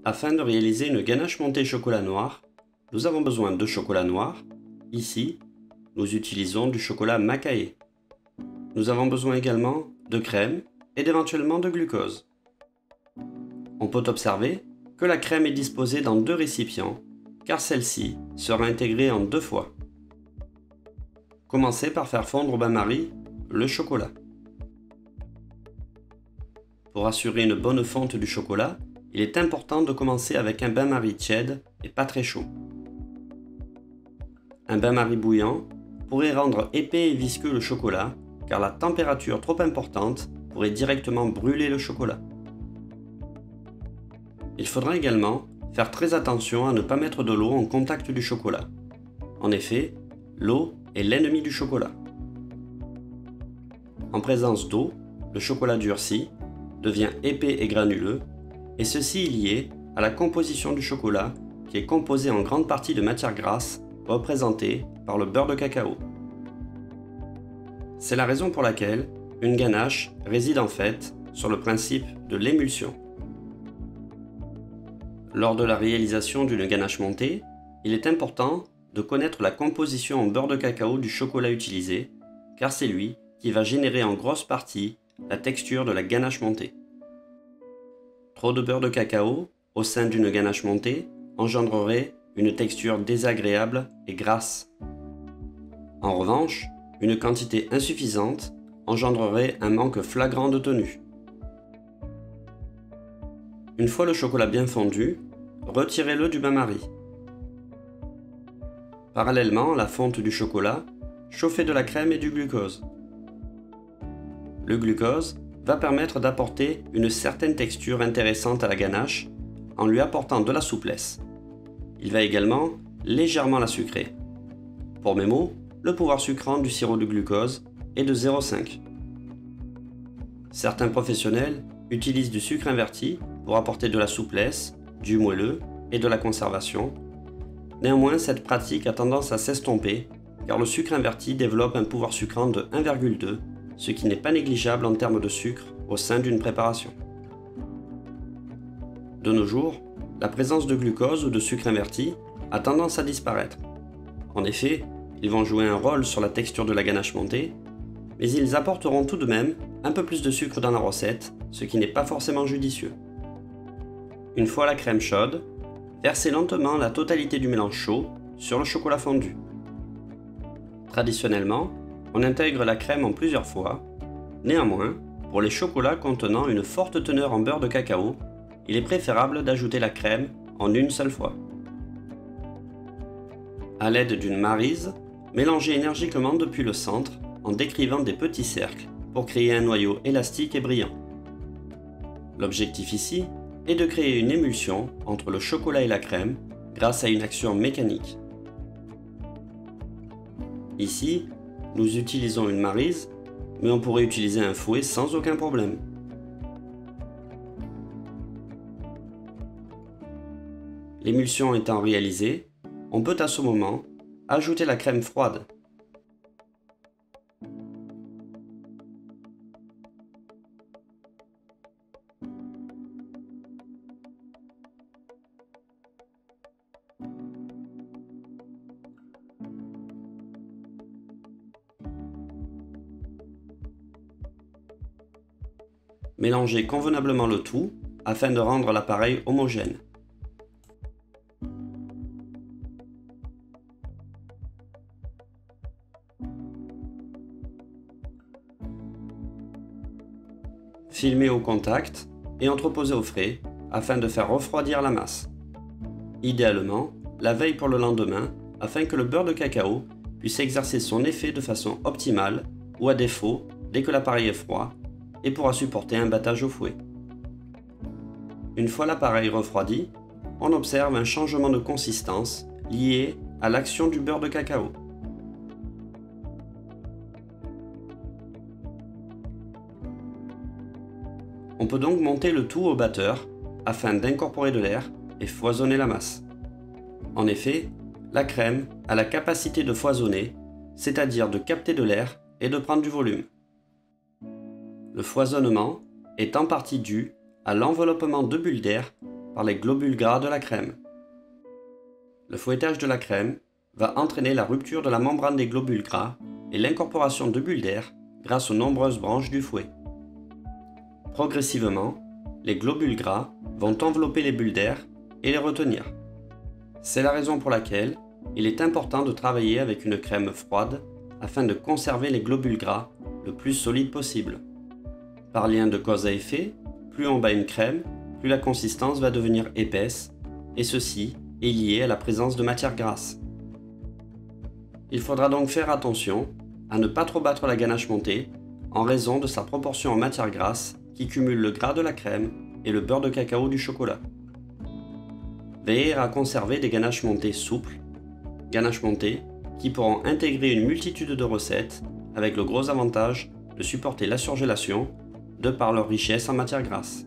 Afin de réaliser une ganache montée chocolat noir, nous avons besoin de chocolat noir. Ici, nous utilisons du chocolat Macaé. Nous avons besoin également de crème et éventuellement de glucose. On peut observer que la crème est disposée dans deux récipients, car celle-ci sera intégrée en deux fois. Commencez par faire fondre au bain-marie le chocolat. Pour assurer une bonne fonte du chocolat, il est important de commencer avec un bain-marie tiède et pas très chaud. Un bain-marie bouillant pourrait rendre épais et visqueux le chocolat, car la température trop importante pourrait directement brûler le chocolat. Il faudra également faire très attention à ne pas mettre de l'eau en contact du chocolat. En effet, l'eau est l'ennemi du chocolat. En présence d'eau, le chocolat durcit, devient épais et granuleux, et ceci est lié à la composition du chocolat qui est composé en grande partie de matière grasse représentée par le beurre de cacao. C'est la raison pour laquelle une ganache réside en fait sur le principe de l'émulsion. Lors de la réalisation d'une ganache montée, il est important de connaître la composition en beurre de cacao du chocolat utilisé, car c'est lui qui va générer en grosse partie la texture de la ganache montée. Trop de beurre de cacao au sein d'une ganache montée engendrerait une texture désagréable et grasse. En revanche, une quantité insuffisante engendrerait un manque flagrant de tenue. Une fois le chocolat bien fondu, retirez-le du bain-marie. Parallèlement à la fonte du chocolat, chauffez de la crème et du glucose. Le glucose va permettre d'apporter une certaine texture intéressante à la ganache en lui apportant de la souplesse. Il va également légèrement la sucrer. Pour mes mots, le pouvoir sucrant du sirop de glucose est de 0,5. Certains professionnels utilisent du sucre inverti pour apporter de la souplesse, du moelleux et de la conservation. Néanmoins, cette pratique a tendance à s'estomper car le sucre inverti développe un pouvoir sucrant de 1,2, ce qui n'est pas négligeable en termes de sucre au sein d'une préparation. De nos jours, la présence de glucose ou de sucre inverti a tendance à disparaître. En effet, ils vont jouer un rôle sur la texture de la ganache montée, mais ils apporteront tout de même un peu plus de sucre dans la recette, ce qui n'est pas forcément judicieux. Une fois la crème chaude, versez lentement la totalité du mélange chaud sur le chocolat fondu. Traditionnellement, on intègre la crème en plusieurs fois. Néanmoins, pour les chocolats contenant une forte teneur en beurre de cacao, il est préférable d'ajouter la crème en une seule fois. À l'aide d'une maryse, mélangez énergiquement depuis le centre en décrivant des petits cercles pour créer un noyau élastique et brillant. L'objectif ici est de créer une émulsion entre le chocolat et la crème grâce à une action mécanique. Ici, nous utilisons une maryse, mais on pourrait utiliser un fouet sans aucun problème. L'émulsion étant réalisée, on peut à ce moment ajouter la crème froide. Mélangez convenablement le tout afin de rendre l'appareil homogène. Filmez au contact et entreposez au frais afin de faire refroidir la masse. Idéalement, la veille pour le lendemain afin que le beurre de cacao puisse exercer son effet de façon optimale ou à défaut dès que l'appareil est froid et pourra supporter un battage au fouet. Une fois l'appareil refroidi, on observe un changement de consistance lié à l'action du beurre de cacao. On peut donc monter le tout au batteur afin d'incorporer de l'air et foisonner la masse. En effet, la crème a la capacité de foisonner, c'est-à-dire de capter de l'air et de prendre du volume. Le foisonnement est en partie dû à l'enveloppement de bulles d'air par les globules gras de la crème. Le fouettage de la crème va entraîner la rupture de la membrane des globules gras et l'incorporation de bulles d'air grâce aux nombreuses branches du fouet. Progressivement, les globules gras vont envelopper les bulles d'air et les retenir. C'est la raison pour laquelle il est important de travailler avec une crème froide afin de conserver les globules gras le plus solides possible. Par lien de cause à effet, plus on bat une crème, plus la consistance va devenir épaisse, et ceci est lié à la présence de matière grasse. Il faudra donc faire attention à ne pas trop battre la ganache montée en raison de sa proportion en matière grasse qui cumule le gras de la crème et le beurre de cacao du chocolat. Veillez à conserver des ganaches montées souples, ganaches montées qui pourront intégrer une multitude de recettes avec le gros avantage de supporter la surgélation de par leur richesse en matière grasse.